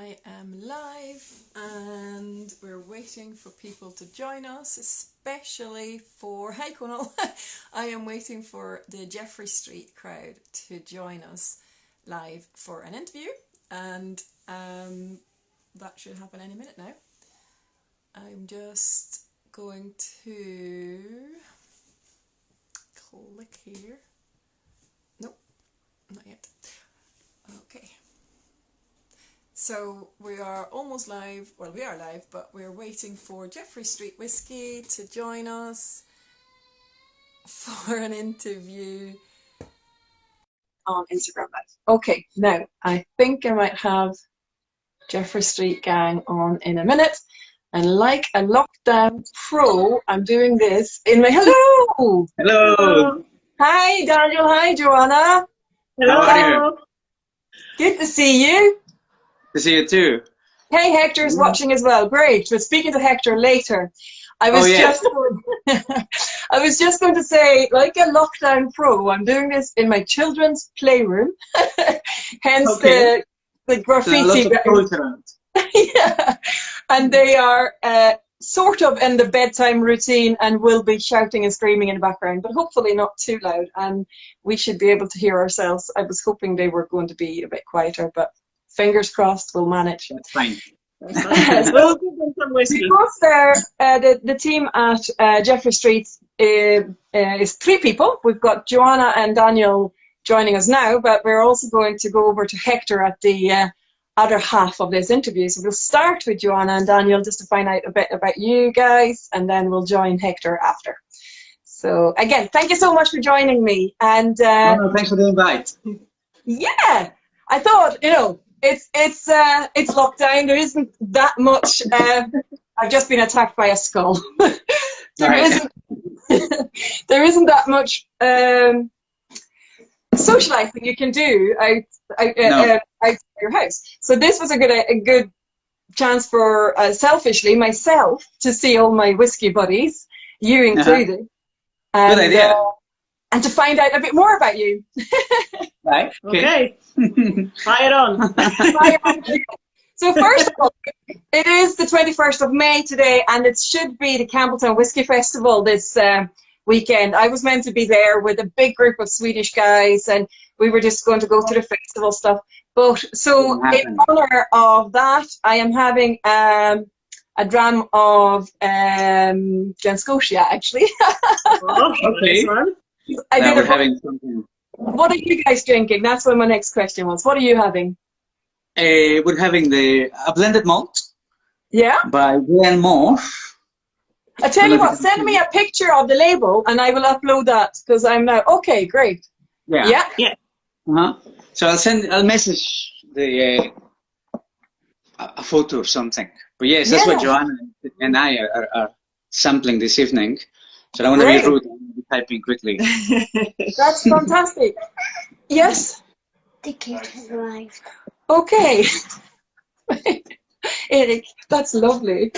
I am live and we're waiting for people to join us, especially for, hi Conal, I am waiting for the Jeffrey Street crowd to join us live for an interview, and that should happen any minute now. I'm just going to click here. Nope, not yet. Okay. So we are almost live. Well, we are live, but we're waiting for Jeffrey St Whisky to join us for an interview on Instagram Live. Okay, now I think I might have Jeffrey Street gang on in a minute. And like a lockdown pro, I'm doing this in my... Hello! Hello! Hi, Daniel. Hi, Joanna. Hello! How are you? Good to see you. To see you too. Hey, Hector's watching as well. Great. We're speaking to Hector later. I was just going to say, like a lockdown pro, I'm doing this in my children's playroom. Hence the graffiti. Yeah. And they are sort of in the bedtime routine and will be shouting and screaming in the background, but hopefully not too loud. And we should be able to hear ourselves. I was hoping they were going to be a bit quieter, but fingers crossed, we'll manage. That's fine. We'll give them some whiskey. Because the team at Jeffrey Street is three people. We've got Joanna and Daniel joining us now, but we're also going to go over to Hector at the other half of this interview. So we'll start with Joanna and Daniel just to find out a bit about you guys, and then we'll join Hector after. So again, thank you so much for joining me. And thanks for the invite. Yeah, I thought, it's lockdown. There isn't that much. I've just been attacked by a skull. There isn't that much socializing you can do out your house. So this was a good chance for selfishly myself to see all my whiskey buddies, you included. Good idea. And to find out a bit more about you. Right. Okay. Fire on. So first of all, it is the 21st of May today, and it should be the Campbelltown Whiskey Festival this weekend. I was meant to be there with a big group of Swedish guys, and we were just going to go to the festival stuff. But so in honor of that, I am having a dram of Glen Scotia, actually. Oh, okay. Now we're having something. What are you guys drinking? That's what my next question was. What are you having? We're having a blended malt. Yeah. By Glenmore. I tell you what, send me a picture of the label and I will upload that because I'm now. Okay, great. Yeah. Yeah. So I'll message the a photo or something. But yes, that's what Joanna and I are sampling this evening. So I want to be rude and be typing quickly. That's fantastic. Yes? The kid has arrived. Okay. Eric, that's lovely.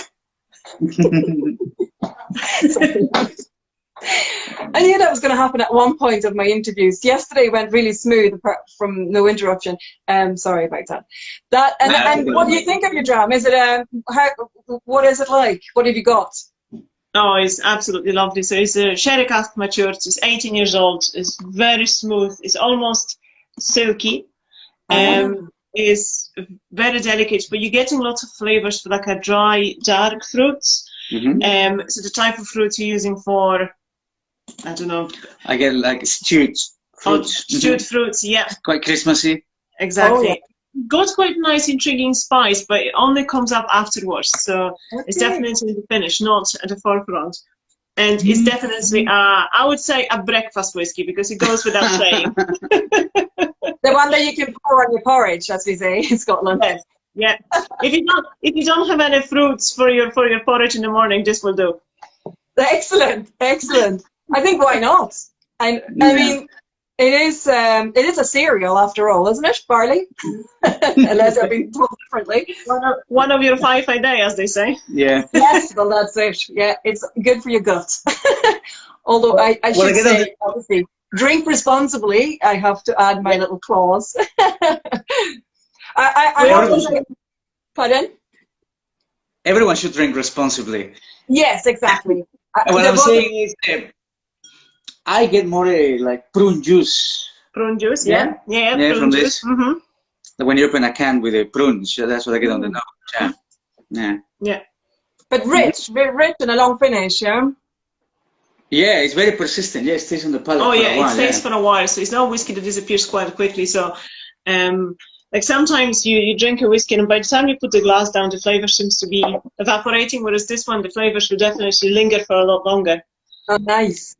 I knew that was going to happen at one point of my interviews. Yesterday went really smooth, apart from no interruption. Sorry about that. And what do you think of your dram? Is it what is it like? What have you got? Oh, it's absolutely lovely. So it's a sherry cask matured. It's 18 years old. It's very smooth. It's almost silky. It's very delicate, but you're getting lots of flavors for like a dry, dark fruits. Mm-hmm. So the type of fruit you're using for, I don't know. I get like stewed fruits. Stewed fruits, yeah. Quite Christmassy. Exactly. Oh, yeah. Got quite nice, intriguing spice, but it only comes up afterwards. So it's definitely the finish, not at the forefront. And it's definitely, I would say, a breakfast whiskey because it goes without saying. The one that you can pour on your porridge, as we say in Scotland. Yes. Yeah. If you don't have any fruits for your porridge in the morning, this will do. Excellent, excellent. I think why not? I mean, it is a cereal after all, isn't it? Barley, unless I've been told differently. One of your 5 a day, as they say. Yeah. Yes, well that's it. Yeah, it's good for your gut. Although I should say, obviously, drink responsibly. I have to add my little clause. Pardon? Everyone should drink responsibly. Yes, exactly. What I'm saying is, I get more like prune juice. Prune juice, yeah, prune from juice. this. When you open a can with a prunes, that's what I get on the nose. Yeah. But rich, very rich and a long finish, yeah? Yeah, it's very persistent. Yeah, it stays on the palate for a while. It stays for a while, so it's not whiskey that disappears quite quickly. So, like sometimes you drink a whiskey and by the time you put the glass down, the flavor seems to be evaporating, whereas this one, the flavors will definitely linger for a lot longer. Oh, nice.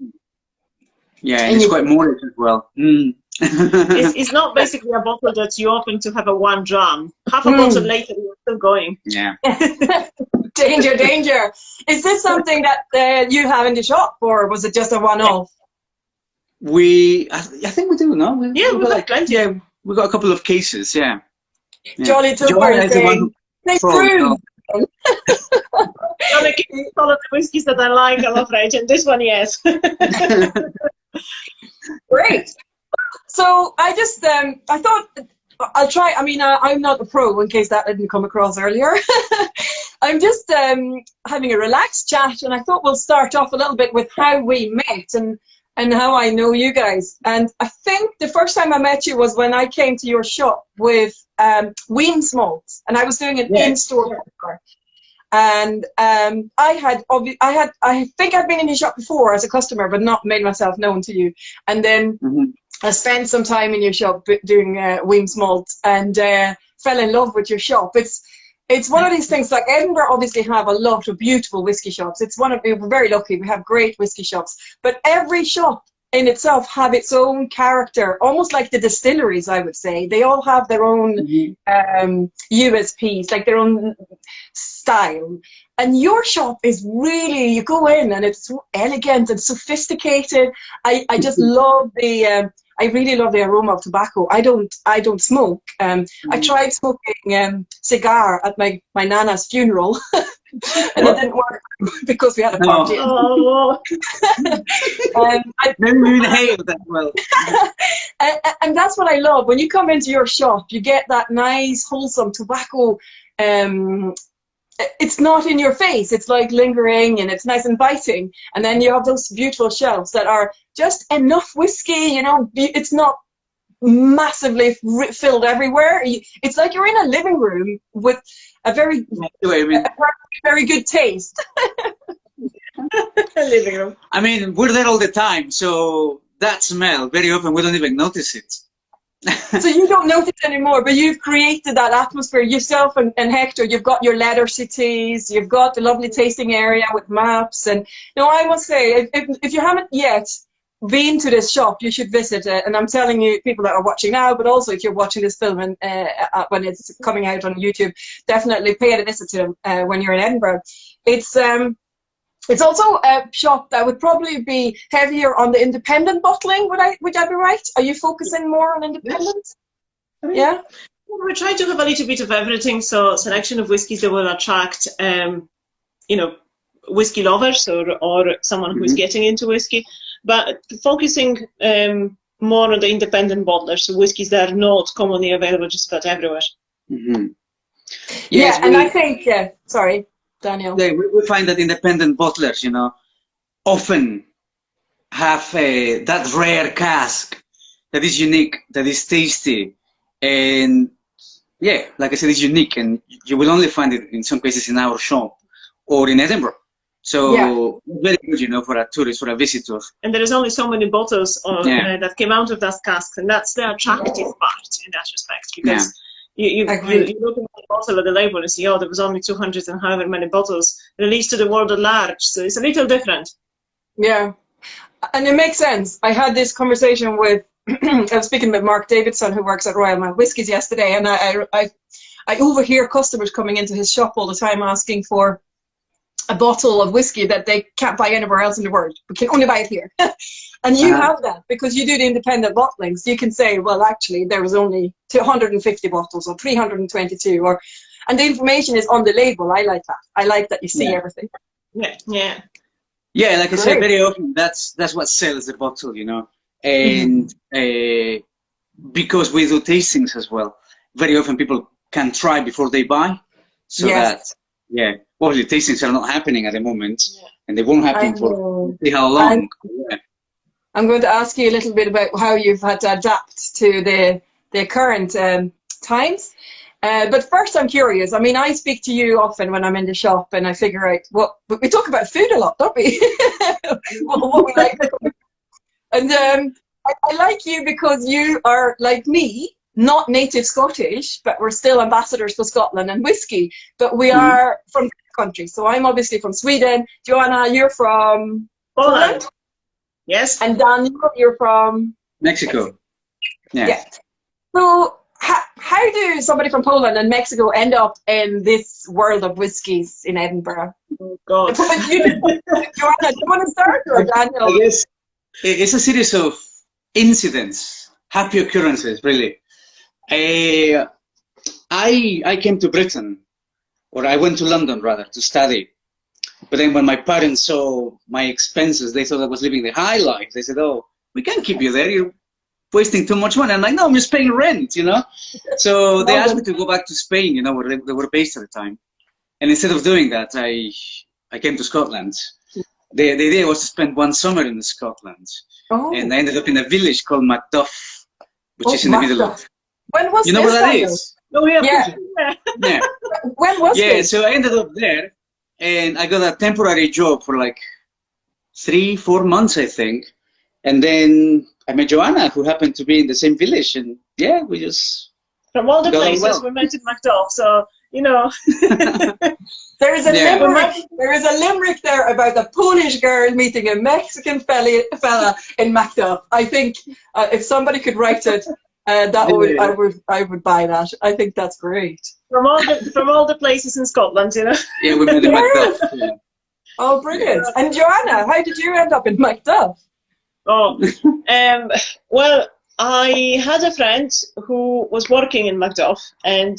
Yeah, and it's quite moist as well. It's not basically a bottle that you open to have a one dram. Half a bottle later, you're still going. Yeah. Danger, danger. Is this something that you have in the shop, or was it just a one-off? I think we do, no? We've got plenty. Yeah, we got a couple of cases, yeah. Jolly Joanna is the one they prove. I can follow the whiskies that I like, I'm afraid, and this one, yes. Great. So I just, I thought I'll try. I mean, I'm not a pro, in case that didn't come across earlier. I'm just having a relaxed chat, and I thought we'll start off a little bit with how we met and how I know you guys. And I think the first time I met you was when I came to your shop with Wien Smokes, and I was doing an in-store tour. And I think I'd been in your shop before as a customer, but not made myself known to you. And then I spent some time in your shop doing Wien Smokes and fell in love with your shop. It's one of these things, like Edinburgh obviously have a lot of beautiful whiskey shops. We're very lucky, we have great whiskey shops, but every shop in itself have its own character, almost like the distilleries, I would say. They all have their own USPs, like their own style. And your shop is really, you go in and it's so elegant and sophisticated. I just love I really love the aroma of tobacco. I don't smoke. I tried smoking cigar at my nana's funeral, and it didn't work because we had a party. Oh. Didn't inhale that well. And that's what I love. When you come into your shop, you get that nice, wholesome tobacco. It's not in your face. It's like lingering, and it's nice and biting. And then you have those beautiful shelves that are just enough whiskey. You know, it's not massively filled everywhere. It's like you're in a living room with a very good taste. Living room. I mean, we're there all the time, so that smell, very often we don't even notice it. So you don't notice anymore, but you've created that atmosphere yourself, and Hector, you've got your leather cities, you've got the lovely tasting area with maps. And I must say, if you haven't yet been to this shop, you should visit it. And I'm telling you, people that are watching now, but also if you're watching this film and when it's coming out on YouTube, definitely pay a visit to them when you're in Edinburgh. It's also a shop that would probably be heavier on the independent bottling. Would I be right? Are you focusing more on independence? Yeah. We try to have a little bit of everything. So selection of whiskies that will attract, whiskey lovers or someone who is getting into whiskey, but focusing more on the independent bottlers, so whiskies that are not commonly available just about everywhere. Yes, and I think sorry. Daniel. Yeah, we find that independent bottlers, often have that rare cask that is unique, that is tasty, and yeah, like I said, it's unique, and you will only find it in some cases in our shop or in Edinburgh. So very good, for a tourist, for a visitor. And there is only so many bottles that came out of that cask, and that's the attractive part in that respect, because you look at the bottle of the label and see, there was only 200 and however many bottles released to the world at large. So it's a little different. Yeah, and it makes sense. I had this conversation with, I was speaking with Mark Davidson, who works at Royal Mount Whiskies yesterday, and I overhear customers coming into his shop all the time asking for a bottle of whiskey that they can't buy anywhere else in the world. We can only buy it here. And you have that because you do the independent bottlings. You can say, well, actually, there was only 250 bottles or 322, and the information is on the label. I like that. I like that you see everything. Yeah. Yeah, like I said, very often that's what sells the bottle, and because we do tastings as well. Very often people can try before they buy. So that, yeah, obviously tastings are not happening at the moment, and they won't happen for see how long. I'm going to ask you a little bit about how you've had to adapt to the current times. But first, I'm curious. I mean, I speak to you often when I'm in the shop, and I figure out but we talk about food a lot, don't we? what we like. And I like you because you are, like me, not native Scottish, but we're still ambassadors for Scotland and whiskey. But we are from the country. So I'm obviously from Sweden. Joanna, you're from Poland? Yes. And Daniel, you're from? Mexico. Yeah. So how do somebody from Poland and Mexico end up in this world of whiskies in Edinburgh? Oh, God. Joanna, do you want to start, or Daniel? I guess it's a series of incidents, happy occurrences, really. I came to Britain, or I went to London, rather, to study. But then when my parents saw my expenses, they thought I was living the high life. They said, oh, we can't keep you there. You're wasting too much money. I'm like, no, I'm just paying rent, you know? So they asked me to go back to Spain, you know, where they were based at the time. And instead of doing that, I came to Scotland. The idea was to spend one summer in Scotland. Oh. And I ended up in a village called Macduff, which is in the middle of... When was you know this, where that Daniel? is? Oh, yeah. Yeah. When was this? Yeah, so I ended up there, and I got a temporary job for like 3-4 months, I think. And then I met Joanna, who happened to be in the same village, and yeah, we just... From all the places we met in Macduff, so, you know... There is a limerick there about a Polish girl meeting a Mexican fella in Macduff. I think if somebody could write it, I would buy that. I think that's great. From all the places in Scotland, you know. Yeah, we met in Macduff. Yeah. Oh, brilliant! And Joanna, how did you end up in Macduff? Oh, well, I had a friend who was working in Macduff, and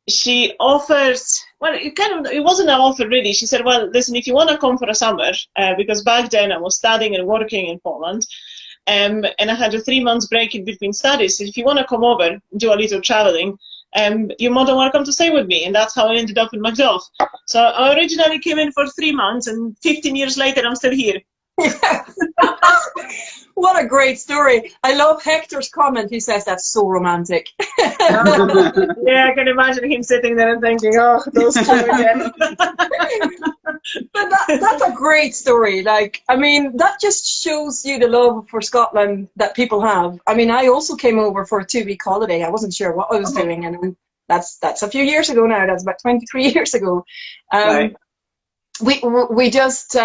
she offered. Well, it wasn't an offer really. She said, "Well, listen, if you want to come for a summer, because back then I was studying and working in Poland." And I had a 3 months break in between studies. So if you want to come over and do a little traveling, you're more than welcome to stay with me. And that's how I ended up in Macduff. So I originally came in for 3 months, and 15 years later, I'm still here. What a great story. I love Hector's comment. He says that's so romantic. Yeah, I can imagine him sitting there and thinking, oh, those two again. But that's a great story. Like, I mean, that just shows you the love for Scotland that people have. I mean, I also came over for a 2-week holiday. I wasn't sure what I was doing, and that's a few years ago now. That's about 23 years ago. Right. We just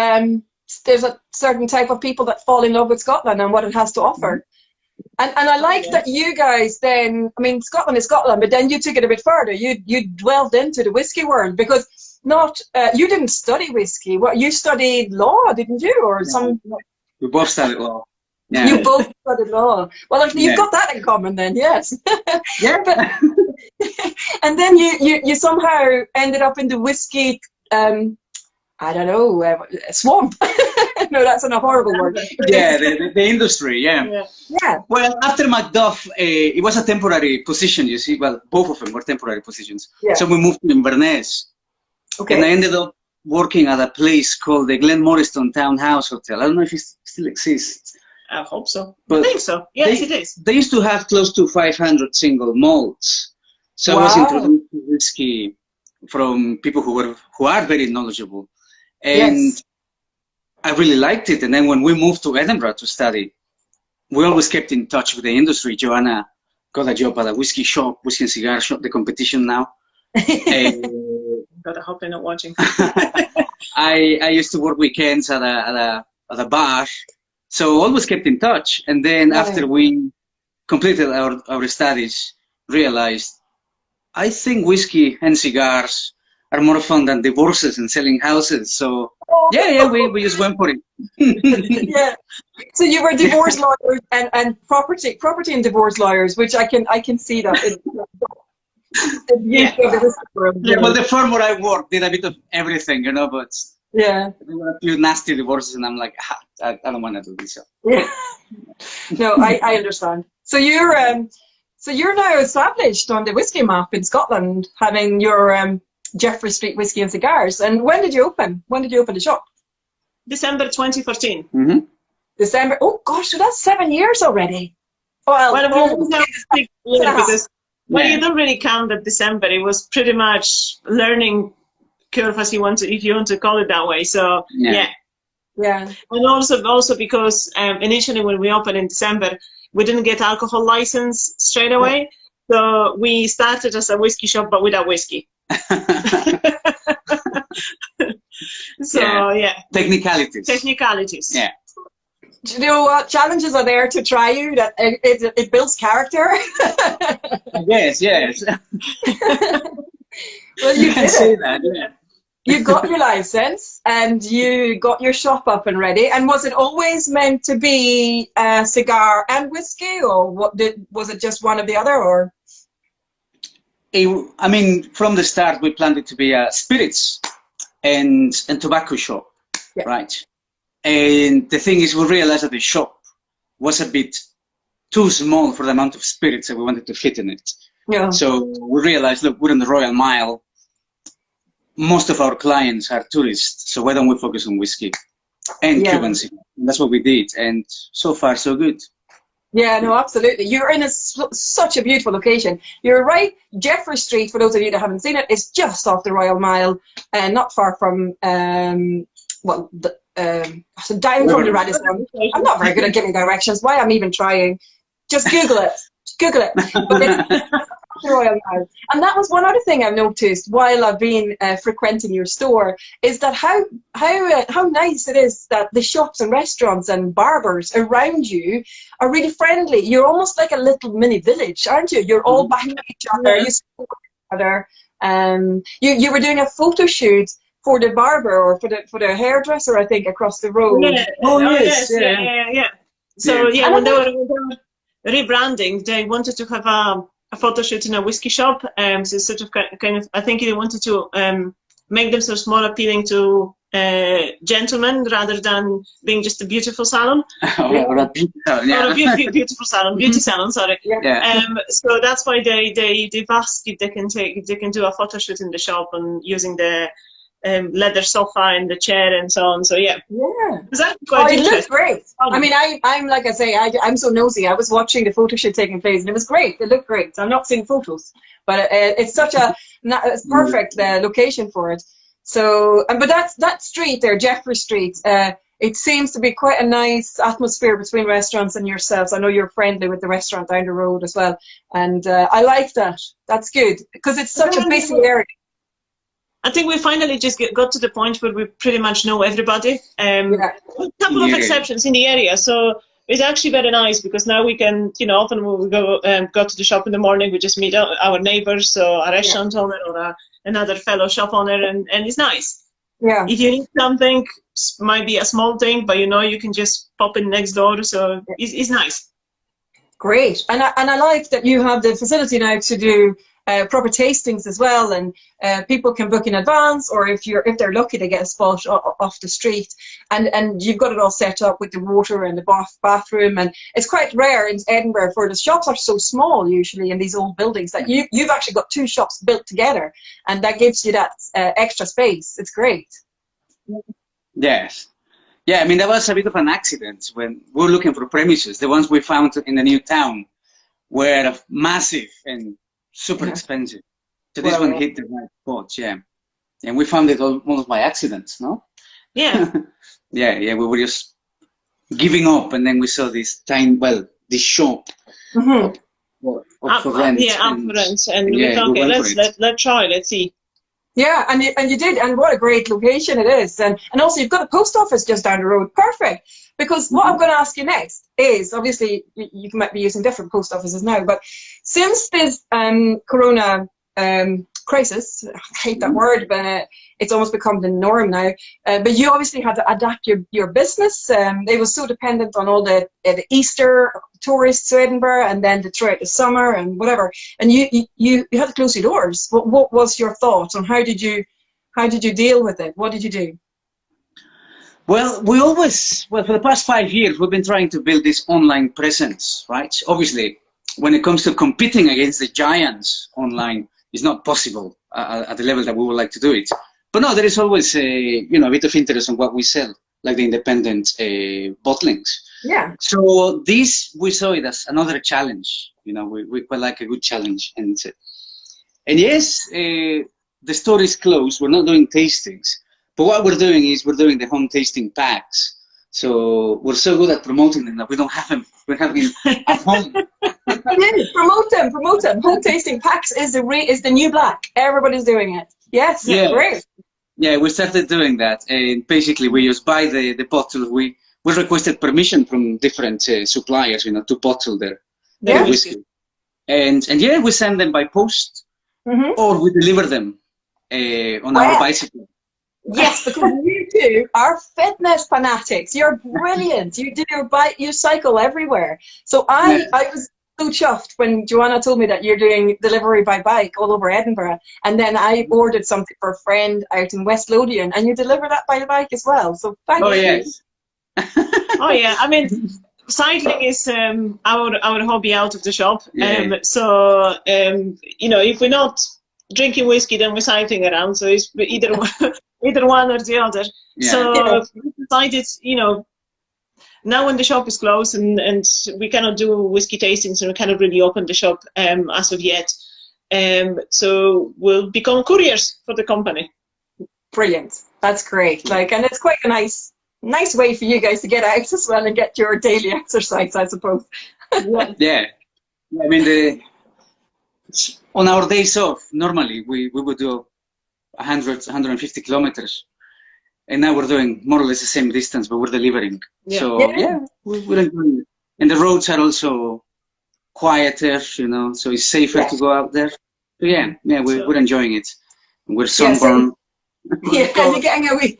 there's a certain type of people that fall in love with Scotland and what it has to offer. And I like that you guys then, I mean, Scotland is Scotland, but then you took it a bit further. You delved into the whiskey world, because you didn't study whiskey. You studied law, didn't you? Or some? We both studied law. Yeah. You both studied law. Well, you've got that in common then, yes. Yeah. But, and then you somehow ended up in the whiskey, I don't know, swamp. No, that's a horrible word. Yeah, the industry, yeah. Well, after Macduff, it was a temporary position, you see. Well, both of them were temporary positions. Yeah. So we moved to Inverness. Okay. And I ended up working at a place called the Glenmoriston Townhouse Hotel. I don't know if it still exists. I hope so. But I think so. Yes, it is. They used to have close to 500 single malts. So I was introduced to whiskey from people who are very knowledgeable. And I really liked it. And then when we moved to Edinburgh to study, we always kept in touch with the industry. Joanna got a job at a whiskey shop, Whiskey and Cigar shop, the competition now. God, I hope they're not watching. I used to work weekends at a bar, so always kept in touch. And then after we completed our studies, realized I think whiskey and cigars are more fun than divorces and selling houses. So we just went for it. Yeah. So you were divorce lawyers and property and divorce lawyers, which I can see that. Well, the firm where I worked did a bit of everything, you know, but there were a few nasty divorces, and I'm like, I don't want to do this. Yeah. No, I understand. So So you're now established on the whiskey map in Scotland, having your Jeffrey Street Whiskey and Cigars. And when did you open? When did you open the shop? December 2014. Mm-hmm. December. Oh gosh, so that's 7 years already. Well, because you don't really count that December. It was pretty much learning curve, as you want to, if you want to call it that way. So yeah. And also because initially when we opened in December, we didn't get alcohol license straight away. So we started as a whiskey shop, but without whiskey. So technicalities. Yeah. Do you know what challenges are there to try you? That it builds character. Yes. Well, you can say that. Yeah. You got your license and you got your shop up and ready. And was it always meant to be a cigar and whiskey, or was it just one or the other? Or I mean, from the start, we planned it to be a spirits and tobacco shop, right? And the thing is, we realized that the shop was a bit too small for the amount of spirits that we wanted to fit in it. Yeah. So we realized, look, we're in the Royal Mile. Most of our clients are tourists, so why don't we focus on whiskey and Cuban cigar? And that's what we did, and so far so good. Yeah, no, absolutely. You're in such a beautiful location. You're right. Jeffrey Street, for those of you that haven't seen it, is just off the Royal Mile, and not far from down from the Radisson. I'm not very good at giving directions. Why I'm even trying? Just Google it. Google it. But it's the Royal Mile. And that was one other thing I've noticed while I've been frequenting your store, is that how nice it is that the shops and restaurants and barbers around you are really friendly. You're almost like a little mini village, aren't you? You're all backing each other. You support each other. You were doing a photo shoot for the barber or for the hairdresser, I think, across the road. Yeah. Yes. So when they were rebranding, they wanted to have a photo shoot in a whiskey shop. So sort of kind of, I think they wanted to make themselves more appealing to gentlemen rather than being just a beautiful salon. Or a beauty salon, or a beautiful salon, beauty salon. Sorry. Yeah. So that's why they've asked if they can do a photo shoot in the shop and using the leather sofa and the chair and so on. So it was actually quite it looks great. I mean, I'm like I say, I'm so nosy. I was watching the photo shoot taking place, and it was great. It looked great. I'm not seeing photos, but it's such it's perfect location for it. So, but that street there, Jeffrey Street. It seems to be quite a nice atmosphere between restaurants and yourselves. I know you're friendly with the restaurant down the road as well, and I like that. That's good because it's such a busy area. I think we finally just got to the point where we pretty much know everybody. A couple of exceptions in the area, so it's actually very nice because now we can, often when we go to the shop in the morning, we just meet our neighbors, so a restaurant owner or another fellow shop owner, and it's nice. Yeah. If you need something, might be a small thing, but you can just pop in next door, so it's nice. Great, and I like that you have the facility now to do proper tastings as well, and people can book in advance, or if they're lucky they get a spot off the street, and you've got it all set up with the water and the bathroom, and it's quite rare in Edinburgh, for the shops are so small usually in these old buildings that you've actually got two shops built together, and that gives you that extra space. It's great. Yes. Yeah, I mean, that was a bit of an accident when we were looking for premises. The ones we found in the new town were massive and super expensive. So this one hit the right spot, and we found it almost by accident, no? Yeah. We were just giving up, and then we saw this this shop up for rent. Up for rent, and we thought, okay, let's try, let's see. Yeah, and you did, and what a great location it is, and also you've got a post office just down the road, perfect. Because what I'm going to ask you next is, obviously you might be using different post offices now, but since this corona crisis, I hate that word, but it's almost become the norm now, but you obviously had to adapt your business. It was so dependent on all the Easter tourists to Edinburgh, and then throughout the summer and whatever, and you had to close your doors. What was your thoughts on how did you deal with it? What did you do? Well, for the past 5 years, we've been trying to build this online presence, right? Obviously, when it comes to competing against the giants online, it's not possible at the level that we would like to do it. But no, there is always a bit of interest in what we sell, like the independent bottlings. Yeah. So this, we saw it as another challenge. We quite like a good challenge. And yes, the store is closed. We're not doing tastings. But what we're doing is we're doing the home tasting packs. So we're so good at promoting them that we don't have them. We're having at home. Promote them. Home tasting packs is the new black. Everybody's doing it. Yes, yeah. Great. Yeah, we started doing that. And basically, we just buy the bottle. We requested permission from different suppliers, to bottle their whiskey. And yeah, we send them by post, or we deliver them on our bicycle. Yes, because you two are fitness fanatics. You're brilliant. You cycle everywhere. So I was so chuffed when Joanna told me that you're doing delivery by bike all over Edinburgh, and then I ordered something for a friend out in West Lothian, and you deliver that by bike as well. So thank you. Yes. Oh yeah, I mean, cycling is our hobby out of the shop. So if we're not drinking whiskey, then we're cycling around. So it's either one or the other. Yeah. So we decided, now when the shop is closed and we cannot do whiskey tastings and we cannot really open the shop as of yet. So we'll become couriers for the company. Brilliant. That's great. And it's quite a nice way for you guys to get out as well and get your daily exercise, I suppose. Yeah. I mean, on our days off, normally we would do 150 kilometers. And now we're doing more or less the same distance, but we're delivering. Yeah. So, we're enjoying it. And the roads are also quieter, so it's safer to go out there. So, we're enjoying it. We're sunburned. Yeah, and you're getting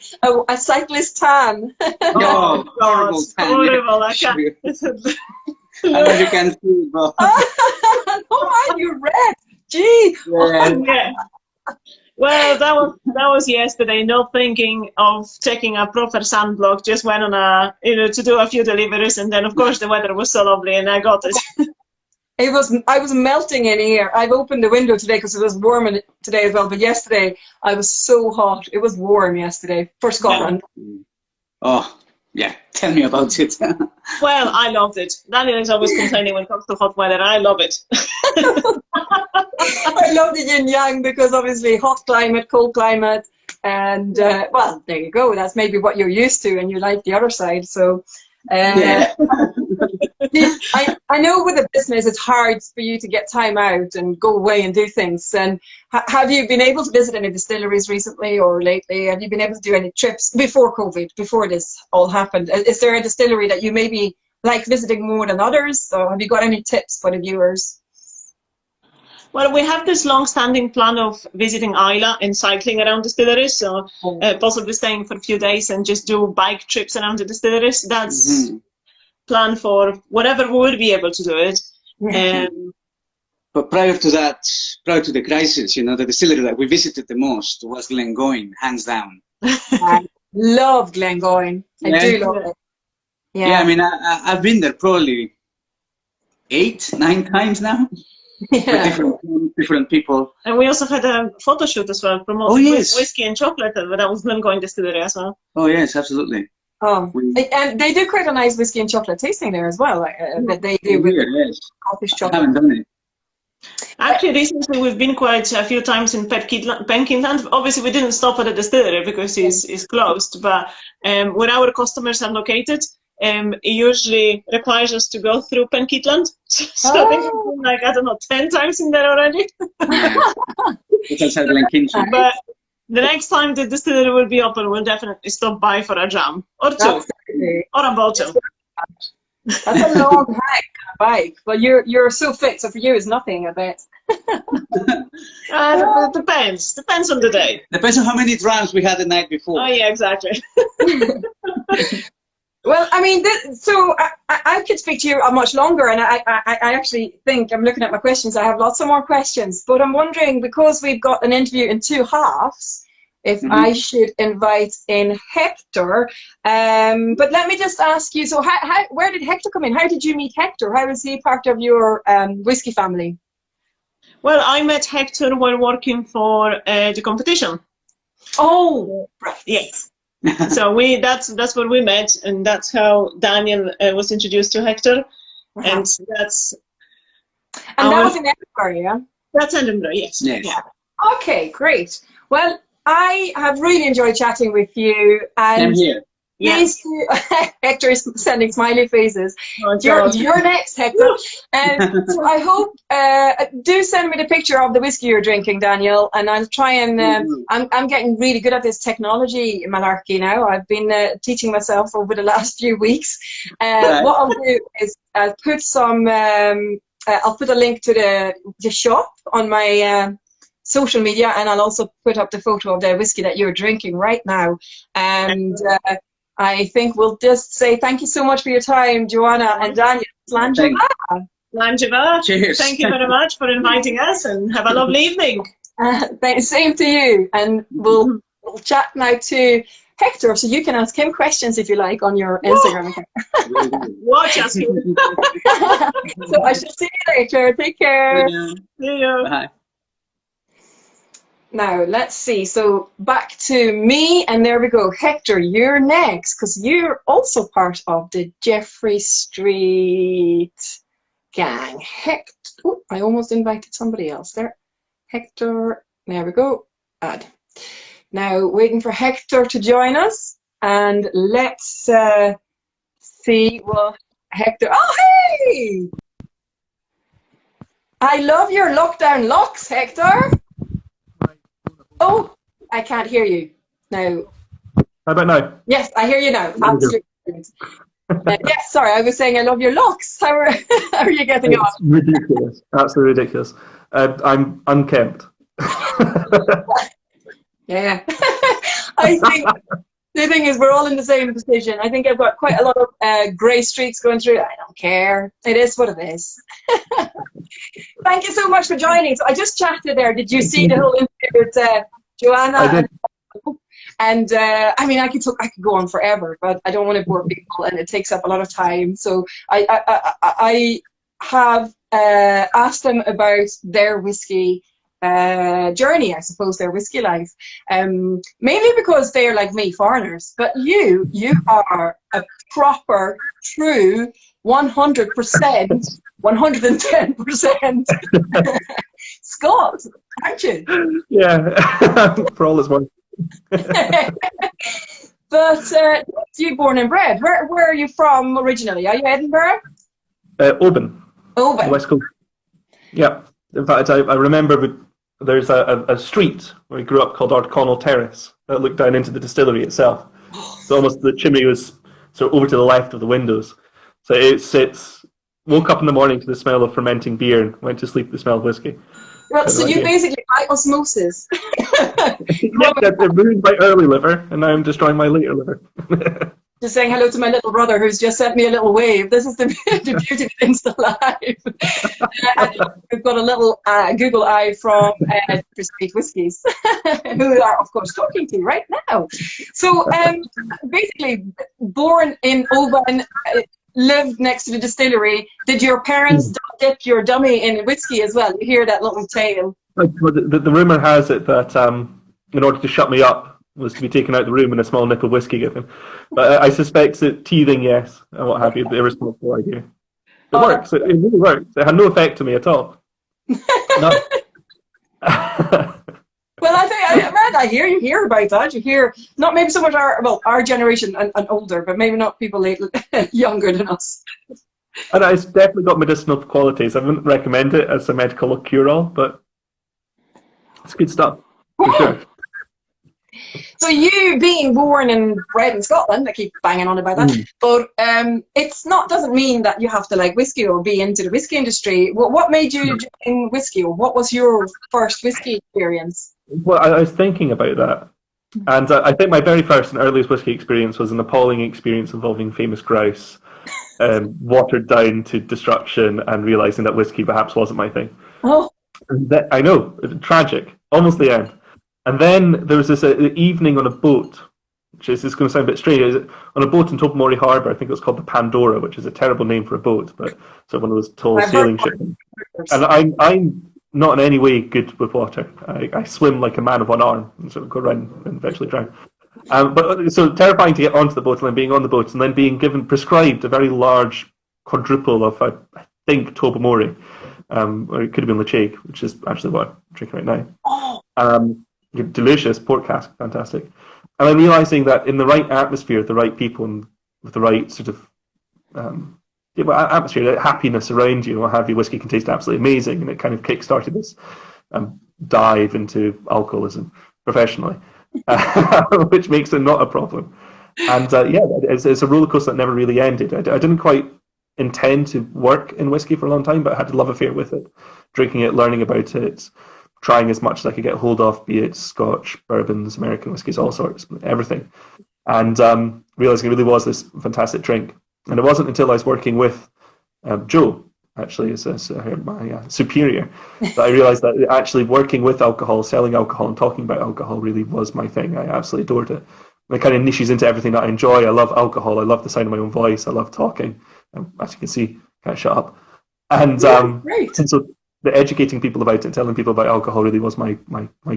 a cyclist tan. Oh, horrible tan. Horrible. I can't. I know you can see it, but... Oh, man, you're red. Gee. Yeah. Well, that was yesterday. Not thinking of taking a proper sunblock. Just went on to do a few deliveries, and then of course the weather was so lovely, and I got it. I was melting in here. I've opened the window today because it was warm today as well. But yesterday I was so hot. It was warm yesterday for Scotland. Oh, yeah. Tell me about it. Well, I loved it. Daniel is always complaining when it comes to hot weather. I love it. I love the yin yang because obviously hot climate, cold climate, and well, there you go. That's maybe what you're used to, and you like the other side. So. I know with a business it's hard for you to get time out and go away and do things. And have you been able to visit any distilleries recently or lately? Have you been able to do any trips before COVID, before this all happened? Is there a distillery that you maybe like visiting more than others? Or have you got any tips for the viewers? Well, we have this long-standing plan of visiting Islay and cycling around distilleries, so possibly staying for a few days and just do bike trips around the distilleries. That's plan for whatever we will be able to do it. But prior to the crisis, the distillery that we visited the most was Glengoyne, hands down. I love Glengoyne. I do love it. Yeah, I mean, I've been there probably 8-9 times now. Yeah. Different people. And we also had a photo shoot as well, promoting whiskey and chocolate, but that was Glengoyne distillery as well. Oh yes, absolutely. Oh, and they do quite a nice whiskey and chocolate tasting there as well. That they do with Scottish chocolate. I haven't done it. Actually, recently we've been quite a few times in Penkinland. Obviously, we didn't stop at the distillery because it's closed, but where our customers are located, it usually requires us to go through Penkinland. So I think we've been like, I don't know, 10 times in there already. But the next time the distillery will be open, we'll definitely stop by for a jam or two or a bottle. That's a long hike on a bike, but you're so fit, so for you it's nothing, I bet. Depends on the day. Depends on how many drams we had the night before. Oh yeah, exactly. Well, I mean, so I could speak to you much longer, and I actually think, I'm looking at my questions, I have lots of more questions, but I'm wondering, because we've got an interview in 2 halves, if I should invite in Hector. But let me just ask you, so where did Hector come in? How did you meet Hector? How was he part of your whiskey family? Well, I met Hector while working for the competition. Oh, right. Yes. So that's where we met, and that's how Daniel was introduced to Hector. And that was in Edinburgh, yeah? That's Edinburgh, yes. Yes. Yeah. Okay, great. Well, I have really enjoyed chatting with you. And here. Please, Hector is sending smiley faces. Oh, you're next, Hector. So I hope, do send me the picture of the whiskey you're drinking, Daniel, and I'll try and, I'm getting really good at this technology malarkey now. I've been teaching myself over the last few weeks. What I'll do is I'll put some, I'll put a link to the shop on my social media, and I'll also put up the photo of the whiskey that you're drinking right now. And I think we'll just say thank you so much for your time, Joanna and Daniel. Langeva. Cheers. Thank you very much for inviting us, and have a lovely evening. Same to you. And we'll chat now to Hector, so you can ask him questions if you like on your Instagram account. Watch us. So I shall see you later. Take care. See you. Bye. Now, let's see. So back to me, and there we go. Hector, you're next, because you're also part of the Jeffrey Street gang. Hector, oh, I almost invited somebody else there. Hector, there we go. Add. Now, waiting for Hector to join us, and let's see what Hector. Oh, hey! I love your lockdown locks, Hector. Oh, I can't hear you now. How about now? Yes, I hear you now. Absolutely. Yes, sorry, I was saying I love your locks. How are you getting on? It's ridiculous. Absolutely ridiculous. I'm unkempt. Yeah. I think the thing is we're all in the same position. I think I've got quite a lot of grey streaks going through. I don't care. It is what it is. Thank you so much for joining. So I just chatted there. Did you see the whole interview with Joanna? I did. And I mean, I could go on forever, but I don't want to bore people, and it takes up a lot of time. So I have asked them about their whiskey journey, I suppose, their whiskey life, mainly because they are like me, foreigners. But you are a proper, true, 100%, 110% Scot, aren't you? Yeah, for all it's worth. But you born and bred. Where are you from originally? Are you Edinburgh? Oban. Oban. West Coast. Yeah. In fact, I remember there's a street where we grew up called Ardconnell Terrace that looked down into the distillery itself. So almost the chimney was sort of over to the left of the windows. So it's woke up in the morning to the smell of fermenting beer and went to sleep to the smell of whiskey. Well, so you basically by osmosis. Yeah, it ruined my early liver, and now I'm destroying my later liver. Just saying hello to my little brother who's just sent me a little wave. This is the beauty of Insta Live. We've got a little Google Eye from Jeffrey St Whiskies, who are, of course, talking to you right now. So basically, born in Oban, lived next to the distillery. Did your parents dip your dummy in whiskey as well? You hear that little tale. The rumour has it that in order to shut me up was to be taken out of the room and a small nip of whiskey given. But I suspect that teething, yes, and what have you, the irresponsible idea. It works. It really works. It had no effect to me at all. No. Well, I hear about that. You hear, not maybe so much our generation and older, but maybe not people younger than us. And it's definitely got medicinal qualities. I wouldn't recommend it as a medical cure-all, but it's good stuff, for sure. So you being born and bred in Scotland, I keep banging on about that, but it's doesn't mean that you have to like whiskey or be into the whiskey industry. What made you join whiskey, or what was your first whiskey experience? Well, I was thinking about that, and I think my very first and earliest whiskey experience was an appalling experience involving famous grouse, watered down to destruction, and realising that whiskey perhaps wasn't my thing. Oh. I know, tragic, almost the end. And then there was this evening on a boat, which is going to sound a bit strange. On a boat in Tobermory Harbour, I think it was called the Pandora, which is a terrible name for a boat, but so one of those tall sailing ships. And I'm not in any way good with water. I swim like a man of one arm, and sort of go around and eventually drown. But so terrifying to get onto the boat and then being on the boat and then being prescribed a very large quadruple of, I think, Tobermory, or it could have been Lechake, which is actually what I'm drinking right now. Delicious port cask, fantastic. And I'm realizing that in the right atmosphere, the right people, and with the right sort of atmosphere, happiness around you, what have you, whiskey can taste absolutely amazing, and it kind of kick-started this dive into alcoholism professionally, which makes it not a problem. And it's a roller coaster that never really ended. I didn't quite intend to work in whiskey for a long time, but I had a love affair with it, drinking it, learning about it, trying as much as I could get hold of, be it Scotch, bourbons, American whiskies, all sorts, everything. And realizing it really was this fantastic drink. And it wasn't until I was working with Joe, actually, as my superior, that I realized that actually working with alcohol, selling alcohol, and talking about alcohol really was my thing. I absolutely adored it. And it kind of niches into everything that I enjoy. I love alcohol. I love the sound of my own voice. I love talking. As you can see, can't shut up. And, and so the educating people about it, telling people about alcohol really was my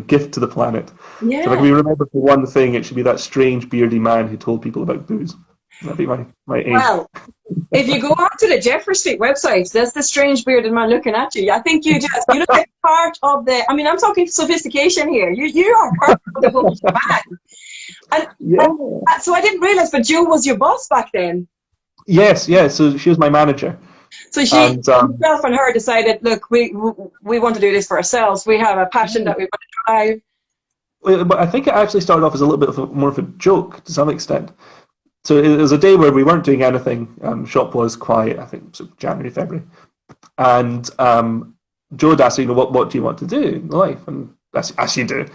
gift to the planet. Yeah. So if we remember for one thing, it should be that strange beardy man who told people about booze. That'd be my aim. Well, if you go onto the Jeffrey Street website, that's the strange bearded man looking at you. I think you look like part of the, I mean, I'm talking sophistication here. You are part of the whole bag. And so I didn't realize, but Joe was your boss back then. Yes, so she was my manager. So herself and her decided, look, we want to do this for ourselves. We have a passion that we want to drive. But I think it actually started off as a little bit more of a joke to some extent. So it was a day where we weren't doing anything. Shop was quiet, I think, so January, February. And Joe asked, what do you want to do in life? And as you do.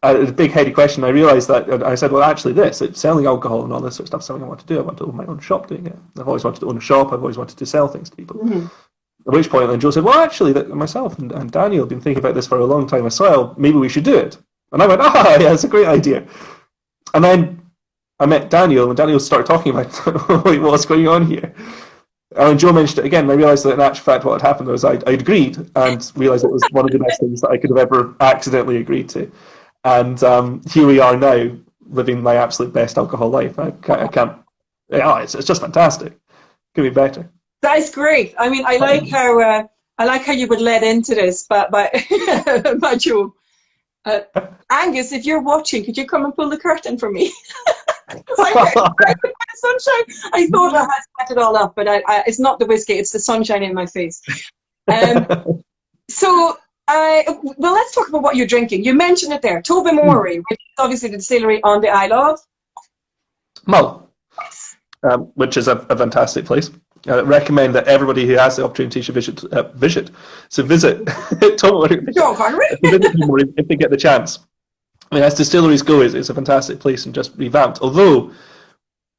A big heady question. I realised that I said, well, actually, it's selling alcohol and all this sort of stuff. Something I want to do. I want to own my own shop doing it. I've always wanted to own a shop. I've always wanted to sell things to people. Mm-hmm. At which point, then Joe said, well, actually, myself and Daniel have been thinking about this for a long time as well. Maybe we should do it. And I went, yeah, it's a great idea. And then I met Daniel, and Daniel started talking about what's going on here. And Joe mentioned it again, and I realised that in actual fact what had happened was I'd agreed and realised it was one of the best things that I could have ever accidentally agreed to. And here we are now, living my absolute best alcohol life. I can't. It's just fantastic. Could be better. That's great. I mean, I like how you were led into this, by Joe. Angus, if you're watching, could you come and pull the curtain for me? Sunshine. I thought I had set it all up, but it's not the whiskey; it's the sunshine in my face. Well, let's talk about what you're drinking. You mentioned it there, Tobermory, which is obviously the distillery on the Isle of Mull, which is a fantastic place. I recommend that everybody who has the opportunity should visit Tobermory if they get the chance. I mean, as distilleries go, it's a fantastic place and just revamped. Although,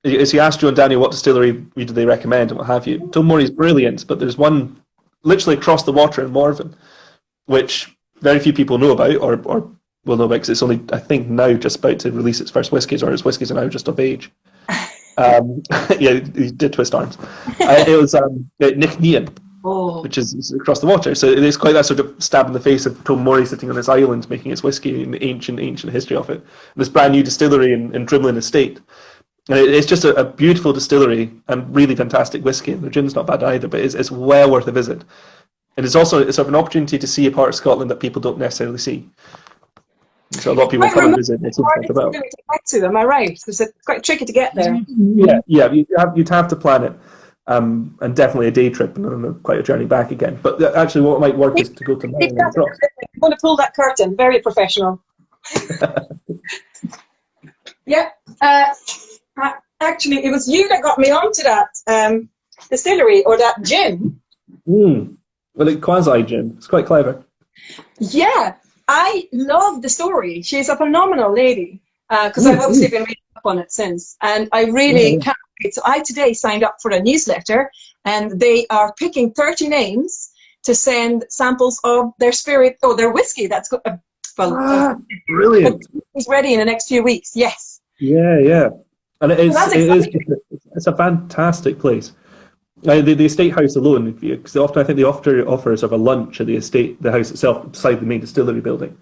as you asked Joe and Daniel what distillery do they recommend and what have you, Tobermory is brilliant, but there's one literally across the water in Morven, which very few people know about or will know about because it's only, I think, now just about to release its first whiskies, or its whiskies are now just of age. Yeah, he did twist arms. It was Nicknean, which is across the water. So it is quite that sort of stab in the face of Tobermory sitting on this island making its whiskey and the ancient history of it. And this brand new distillery in Drimlin Estate. And it's just a beautiful distillery and really fantastic whiskey. And the gin's not bad either, but it's well worth a visit. And it's also sort of an opportunity to see a part of Scotland that people don't necessarily see. So a lot of people come and visit. It's about. To get to them, am I right? Because it's quite tricky to get there. Yeah. You'd have to plan it, and definitely a day trip and quite a journey back again. But actually, what might work is to go to Mull. I'm going to pull that curtain. Very professional. Yeah. Actually, it was you that got me onto that distillery or that gin. Well, it's quasi-gin. It's quite clever. Yeah, I love the story. She's a phenomenal lady because I've obviously been reading up on it since. And I really can't wait. So I today signed up for a newsletter and they are picking 30 names to send samples of their spirit or their whiskey. That's Brilliant. It's ready in the next few weeks. Yes. Yeah. And it's a fantastic place. The estate house alone, because often I think they offer sort of a lunch at the house itself beside the main distillery building.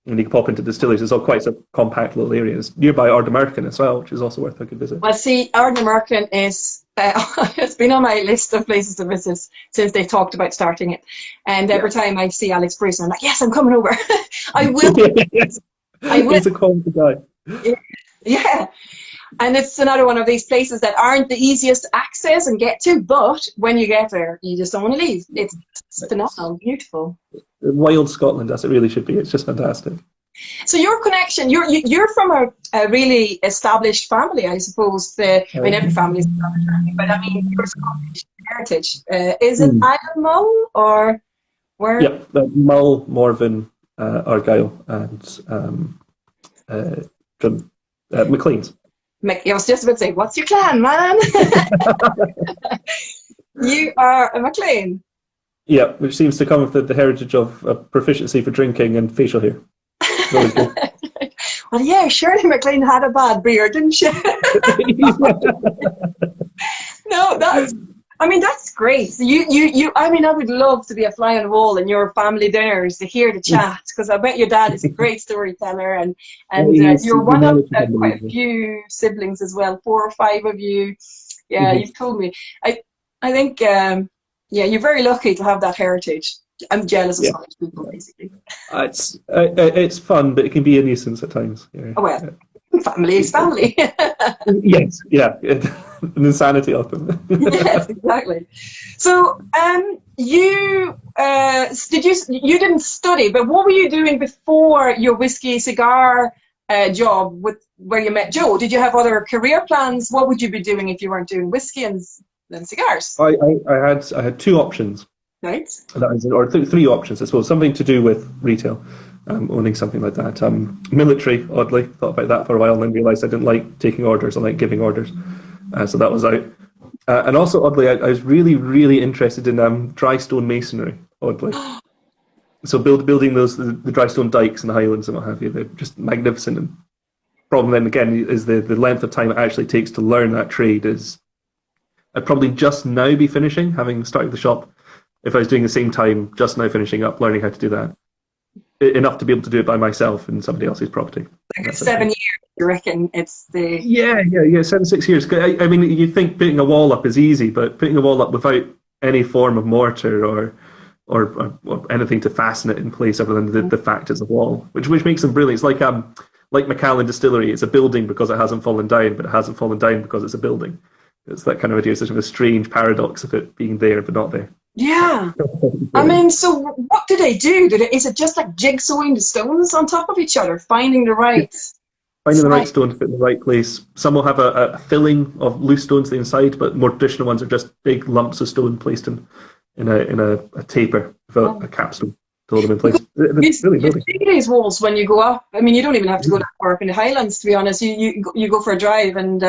And you can pop into distilleries. It's all quite a compact little area. It's nearby Ardnamurchan as well, which is also worth a good visit. Well, see, Ardnamurchan is it's been on my list of places to visit since they talked about starting it. And every time I see Alex Bruce, I'm like, yes, I'm coming over. I will. I will. He's a quality guy. Yeah. And it's another one of these places that aren't the easiest to access and get to, but when you get there, you just don't want to leave. It's phenomenal, beautiful. Wild Scotland, as it really should be. It's just fantastic. So your connection, you're from a really established family, I suppose. I mean, every family is established, but I mean, your Scottish heritage. Is it Mull or where? Yeah, Mull, Morven, Argyll, and McLean's. I was just about to say, what's your clan, man? You are a McLean. Yeah, which seems to come with the heritage of a proficiency for drinking and facial hair. Always good. Well, yeah, Shirley McLean had a bad beard, didn't she? No, that's great. So I would love to be a fly on the wall in your family dinners to hear the chat, because I bet your dad is a great storyteller, and you're one of quite a few siblings as well, 4 or 5 of you. Yeah, you've told me. I think, you're very lucky to have that heritage. I'm jealous of Scottish people, basically. It's fun, but it can be a nuisance at times. Yeah. Oh, well. Family is family. Yes, yeah. An insanity often. Yes, exactly. So, you didn't study, but what were you doing before your whiskey cigar job where you met Joe? Did you have other career plans? What would you be doing if you weren't doing whiskey and cigars? I had 2 options. Right. Or 3 options, I suppose. Something to do with retail. Owning something like that. Military, oddly, thought about that for a while and then realised I didn't like taking orders, I like giving orders. So that was out. And also, oddly, I was really, really interested in dry stone masonry, oddly. So building the dry stone dikes in the Highlands and what have you, they're just magnificent. And problem then, again, is the length of time it actually takes to learn that trade is... I'd probably just now be finishing, having started the shop, if I was doing the same time, just now finishing up, learning how to do that. Enough to be able to do it by myself in somebody else's property. Like 7 years, you reckon it's the... Yeah, 6 years. I mean, you think putting a wall up is easy, but putting a wall up without any form of mortar or anything to fasten it in place other than the fact it's a wall, which makes them brilliant. It's like Macallan Distillery. It's a building because it hasn't fallen down, but it hasn't fallen down because it's a building. It's that kind of idea, sort of a strange paradox of it being there but not there. Yeah. I mean, so what do they do? Is it just like jigsawing the stones on top of each other, finding the right... Finding the right stone to fit in the right place. Some will have a filling of loose stones to the inside, but more traditional ones are just big lumps of stone placed in a taper with a capstone to hold them in place. It's really you see these walls when you go up. I mean, you don't even have to go that far up in the Highlands, to be honest. You go for a drive and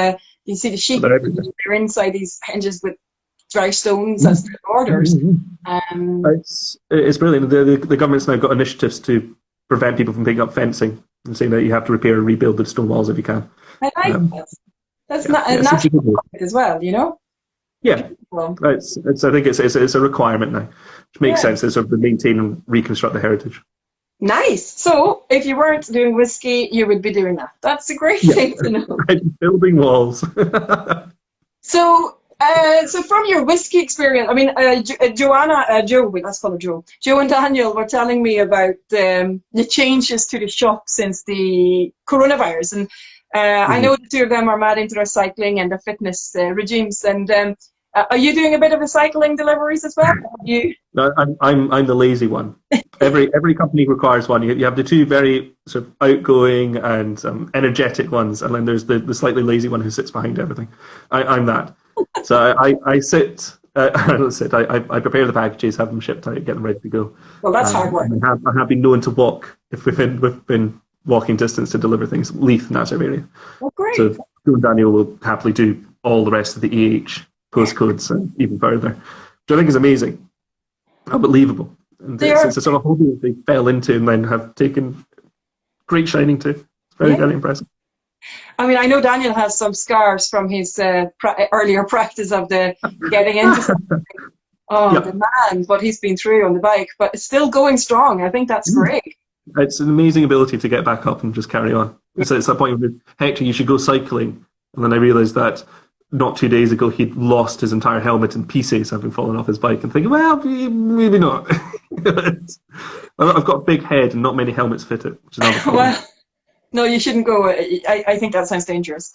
you see the sheep. They're inside these henges with dry stones as their orders. It's brilliant. The government's now got initiatives to prevent people from picking up fencing and saying that you have to repair and rebuild the stone walls if you can. I like that. That's not a national as well, you know? Yeah. I think it's a requirement now, which makes sense. It's sort of to maintain and reconstruct the heritage. Nice. So if you weren't doing whiskey, you would be doing that. That's a great thing to know. Building walls. So from your whiskey experience, I mean, let's call her Joe. Joe and Daniel were telling me about the changes to the shop since the coronavirus. And I know the 2 of them are mad into their cycling and their fitness regimes. And are you doing a bit of the cycling deliveries as well? No, I'm the lazy one. Every company requires one. You have the 2 very sort of outgoing and energetic ones, and then there's the slightly lazy one who sits behind everything. I'm that. So I sit. I prepare the packages, have them shipped out, get them ready to go. Well, that's hard work. I have been known to walk if we've been walking distance to deliver things. Leith and that sort of area. Oh, great. So Joe and Daniel will happily do all the rest of the EH postcodes and even further, which I think is amazing, unbelievable. And it's a sort of hobby that they fell into and then have taken great shining too. It's very, very impressive. I mean, I know Daniel has some scars from his earlier practice of the getting into something. Oh, the man, what he's been through on the bike, but it's still going strong. I think that's great. It's an amazing ability to get back up and just carry on. It's that point with Hector, you should go cycling. And then I realised that not 2 days ago he'd lost his entire helmet in pieces, having fallen off his bike, and thinking, well, maybe not. I've got a big head and not many helmets fit it. Which is another problem. Well, no, you shouldn't go. I think that sounds dangerous.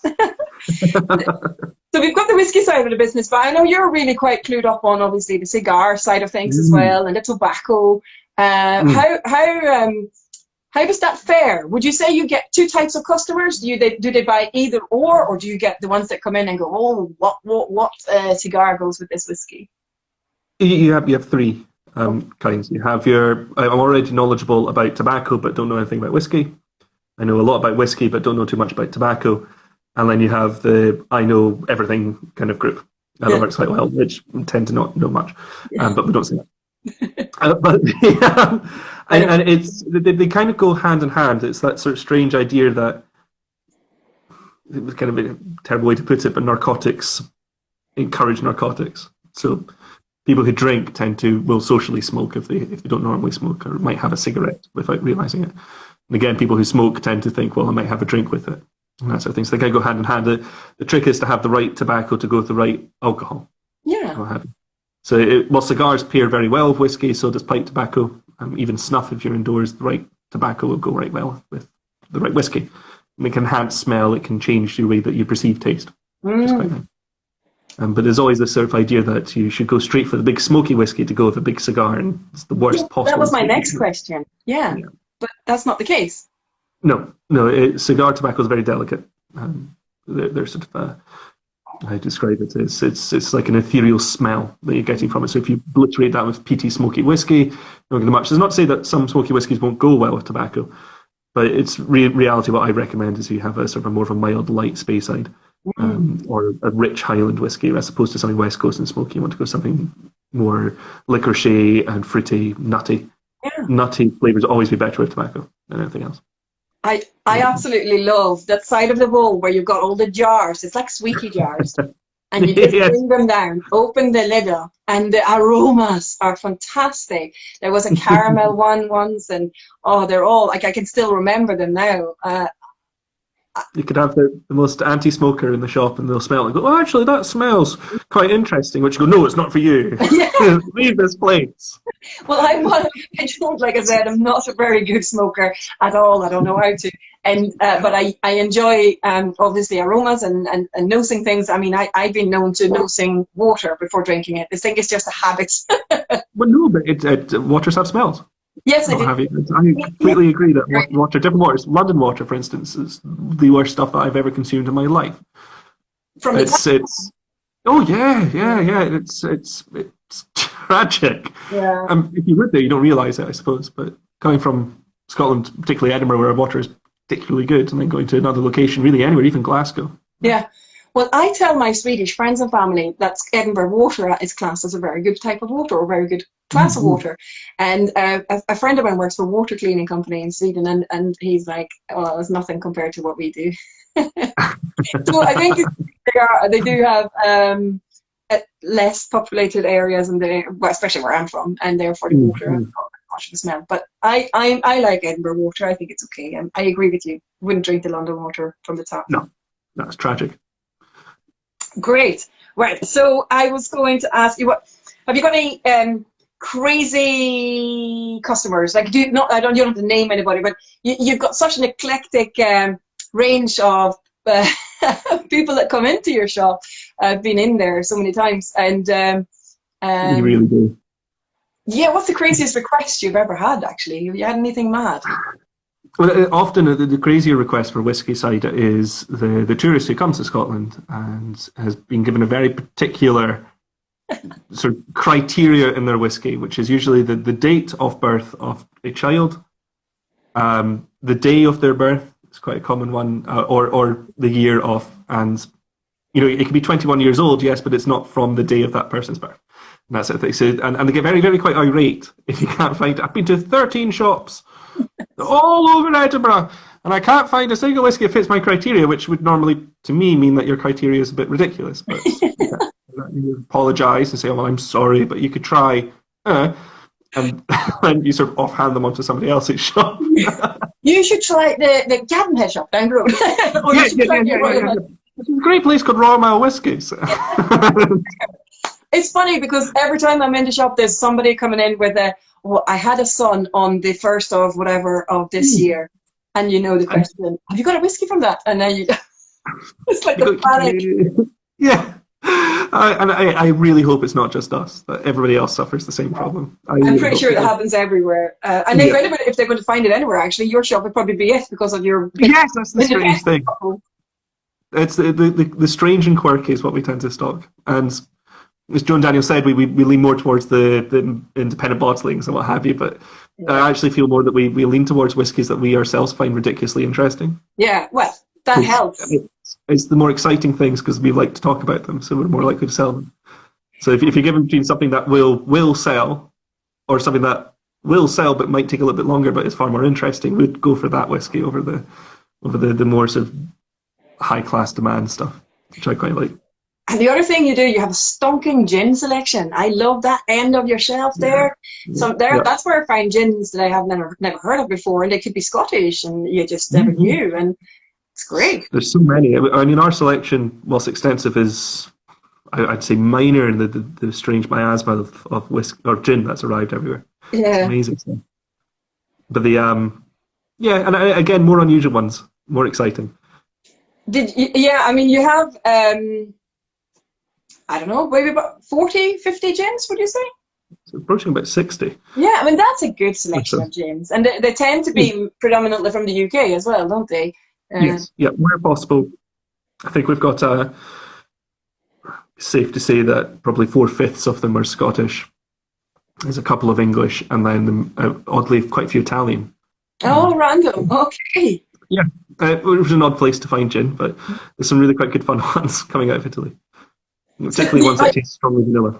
So we've got the whiskey side of the business, but I know you're really quite clued up on, obviously, the cigar side of things as well, and the tobacco. How does that fare? Would you say you get two types of customers? Do they buy either or do you get the ones that come in and go, oh, what cigar goes with this whiskey? You have three kinds. You have I'm already knowledgeable about tobacco, but don't know anything about whiskey. I know a lot about whiskey, but don't know too much about tobacco. And then you have the I know everything kind of group. And that works quite well, which tend to not know much, but we don't say that. And it's they kind of go hand in hand. It's that sort of strange idea that it was kind of a terrible way to put it, but narcotics encourage narcotics. So people who drink will socially smoke if they don't normally smoke, or might have a cigarette without realizing it. And again, people who smoke tend to think, well, I might have a drink with it, and that sort of thing. So they kind of go hand in hand. The trick is to have the right tobacco to go with the right alcohol. Yeah. So cigars pair very well with whiskey, so does pipe tobacco. Even snuff, if you're indoors, the right tobacco will go right well with the right whiskey. And it can enhance smell, it can change the way that you perceive taste. Which is quite nice. But there's always this sort of idea that you should go straight for the big smoky whiskey to go with a big cigar, and it's the worst possible. That was my next question. Yeah, but that's not the case. No, cigar tobacco is very delicate. They're sort of... I describe it as it's like an ethereal smell that you're getting from it. So if you obliterate that with peaty smoky whiskey, you're not going to much. It's not to say that some smoky whiskies won't go well with tobacco, but it's reality. What I recommend is you have a sort of more of a mild light Speyside or a rich Highland whiskey, as opposed to something West Coast and smoky. You want to go something more licorice and fruity, nutty. Yeah. Nutty flavours always be better with tobacco than anything else. I absolutely love that side of the bowl where you've got all the jars. It's like squeaky jars. And you just bring them down, open the lid up, and the aromas are fantastic. There was a caramel one once, and they're all, like, I can still remember them now. You could have the most anti-smoker in the shop, and they'll smell it and go, oh, actually, that smells quite interesting. Which you go, no, it's not for you. Leave this place. Well, like I said, I'm not a very good smoker at all. I don't know how to. And but I enjoy obviously aromas and nosing things. I mean, I've been known to nosing water before drinking it. I think it's just a habit. Well, no, but waters have smells. Yes, I do. I completely agree that different waters. London water, for instance, is the worst stuff that I've ever consumed in my life. It's tragic. Yeah. If you live there, you don't realise it, I suppose. But coming from Scotland, particularly Edinburgh, where water is particularly good, and then going to another location, really anywhere, even Glasgow. Yeah. Well, I tell my Swedish friends and family that Edinburgh water is classed as a very good type of water, or a very good class of water. And a friend of mine works for a water cleaning company in Sweden, and he's like, oh, it's nothing compared to what we do. So I think they do have less populated areas, and especially where I'm from, and therefore the water has got much of a smell. But I like Edinburgh water. I think it's okay, and I agree with you. Wouldn't drink the London water from the tap. No, that's tragic. Great. Right. So I was going to ask you, have you got any crazy customers? Like, you don't have to name anybody, but you've got such an eclectic range of people that come into your shop. I've been in there so many times, and you really do. Yeah. What's the craziest request you've ever had? Actually, have you had anything mad? Well, often the crazier request for Whiskey side is the tourist who comes to Scotland and has been given a very particular sort of criteria in their whiskey, which is usually the date of birth of a child, the day of their birth is quite a common one, or the year of, and it can be 21 years old, yes, but it's not from the day of that person's birth. and that sort of thing. So, and they get very, very quite irate if you can't find it. I've been to 13 shops all over Edinburgh, and I can't find a single whiskey that fits my criteria, which would normally, to me, mean that your criteria is a bit ridiculous. But you apologise and say, "Oh, well, I'm sorry, but you could try," and then you sort of offhand them onto somebody else's shop. You should try the Cadenhead shop down the road. It's a great place called Royal Mile Whiskies. It's funny because every time I'm in the shop, there's somebody coming in with I had a son on the 1st of whatever of this year. And you know the question, have you got a whiskey from that? And then it's like a panic. Yeah. I really hope it's not just us, that everybody else suffers the same problem. I'm pretty sure it happens everywhere. And if they're going to find it anywhere, actually, your shop would probably be it because of your... Yes, that's the strange thing. It's the strange and quirky is what we tend to stock. And as Joe and Daniel said, we lean more towards the independent bottlings and what have you, but I actually feel more that we lean towards whiskies that we ourselves find ridiculously interesting. Yeah, well, that helps. It's the more exciting things because we like to talk about them, so we're more likely to sell them. So if you're given between something that will sell or something that will sell but might take a little bit longer but is far more interesting, we'd go for that whiskey over the more sort of high-class demand stuff, which I quite like. And the other thing you do, you have a stonking gin selection. I love that end of your shelf there. So that's where I find gins that I have never heard of before, and they could be Scottish, and you just never knew, and it's great. There's so many. I mean, our selection, whilst extensive, is I'd say minor in the strange miasma of whiskey or gin that's arrived everywhere. Yeah, it's amazing stuff. But and again, more unusual ones, more exciting. I mean, you have. I don't know, maybe about 40, 50 gins, would you say? It's approaching about 60. Yeah, I mean, that's a good selection of gins. And they tend to be predominantly from the UK as well, don't they? Yes, where possible. I think we've got, safe to say that probably 4/5 of them are Scottish. There's a couple of English, and then oddly quite a few Italian. Oh, random, okay. Yeah, it was an odd place to find gin, but there's some really quite good fun ones coming out of Italy. Particularly ones that taste strongly vanilla.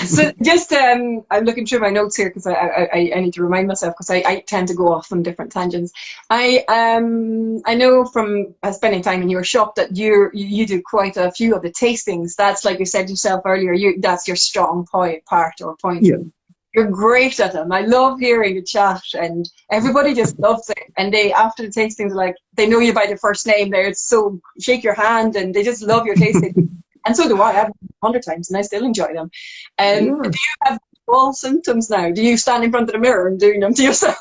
So just, I'm looking through my notes here because I need to remind myself because I tend to go off on different tangents. I know from spending time in your shop that you do quite a few of the tastings. That's, like you said yourself earlier, that's your strong point. Yeah. You're great at them. I love hearing the chat, and everybody just loves it. And they, after the tastings, like, they know you by your first name there. It's so, shake your hand, and they just love your tasting. And so do I. I've 100 times, and I still enjoy them. Do you have all symptoms now? Do you stand in front of the mirror and doing them to yourself?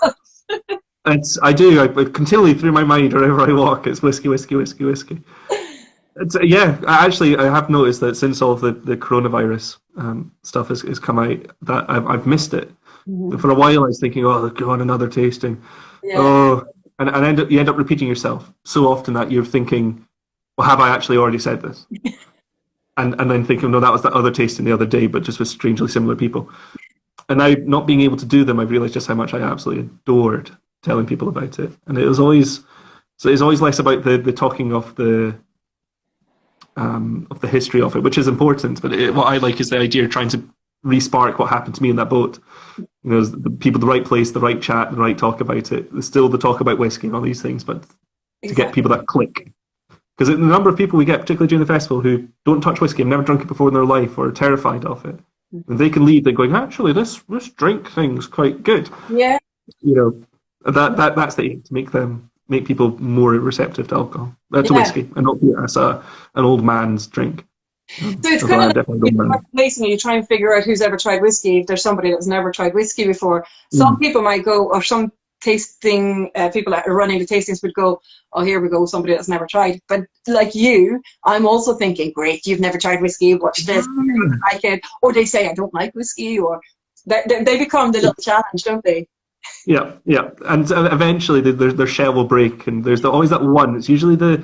I do. I continually through my mind wherever I walk, it's whiskey, whiskey, whiskey, whiskey. I have noticed that since all of the coronavirus stuff has come out, that I've missed it. Mm-hmm. For a while, I was thinking, "Oh, go on another tasting." Yeah. Oh, and you end up repeating yourself so often that you're thinking, "Well, have I actually already said this?" And then thinking, no, that was that other tasting the other day, but just with strangely similar people. And now, not being able to do them, I've realised just how much I absolutely adored telling people about it. And it's always less about the talking of the history of it, which is important. But what I like is the idea of trying to re-spark what happened to me in that boat. You know, the people, the right place, the right chat, the right talk about it. There's still the talk about whiskey and all these things, but to get people that click. Because the number of people we get, particularly during the festival, who don't touch whiskey, have never drunk it before in their life, or are terrified of it, and they can leave, they're going, actually, this drink thing's quite good. Yeah. You know, that's the aim, to make people more receptive to alcohol, to whiskey, and not be as an old man's drink. So it's kind of like place, and you try and figure out who's ever tried whiskey. If there's somebody that's never tried whiskey before, some people might go, or some tasting people that are running the tastings would go, oh, here we go, somebody that's never tried. But like you, I'm also thinking, great, you've never tried whiskey, watch this, like it. Or they say, I don't like whiskey, or they become the little challenge, don't they? Yeah, and eventually their shell will break, and there's always that one. It's usually the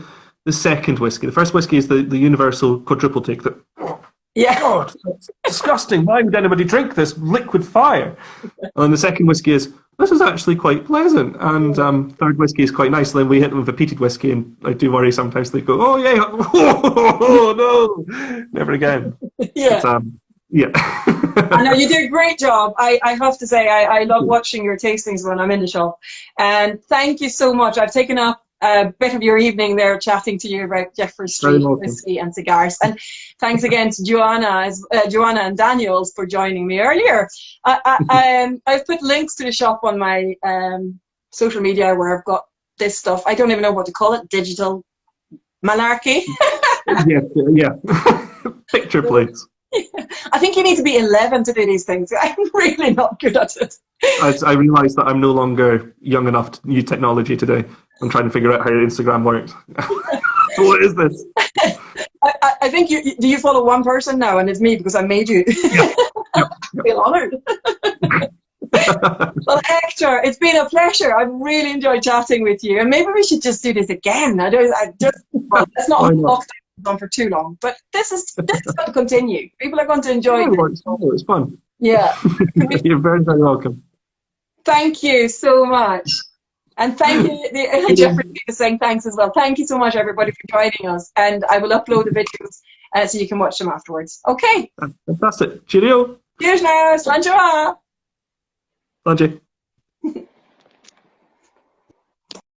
second whiskey. The first whiskey is the universal quadruple take. That, God, it's disgusting. Why would anybody drink this liquid fire? And then the second whiskey is, this is actually quite pleasant. And third whiskey is quite nice. And then we hit them with a peated whiskey, and I do worry sometimes they go, oh yeah, oh no, never again. Yeah. But, Yeah. I know you do a great job. I have to say, I love watching your tastings when I'm in the shop. And thank you so much. I've taken up a bit of your evening there chatting to you about Jeffrey Street Whiskey and Cigars. And thanks again to Joanna and Daniel for joining me earlier. I've put links to the shop on my social media where I've got this stuff. I don't even know what to call it. Digital malarkey. Yeah. Picture, please. I think you need to be 11 to do these things. I'm really not good at it. I realise that I'm no longer young enough to use technology today. I'm trying to figure out how Instagram works. What is this? I think do you follow one person now, and it's me because I made you. Yep. I feel honoured. Well, Hector, it's been a pleasure. I've really enjoyed chatting with you, and maybe we should just do this again. Let's not lock on for too long, but this is going to continue. People are going to enjoy it. It's fun. Yeah. You're very, very welcome. Thank you so much. And thank you, Jeffrey, for saying thanks as well. Thank you so much, everybody, for joining us. And I will upload the videos so you can watch them afterwards. Okay. Fantastic. Cheerio. Cheers now. Slàinte. Slàinte.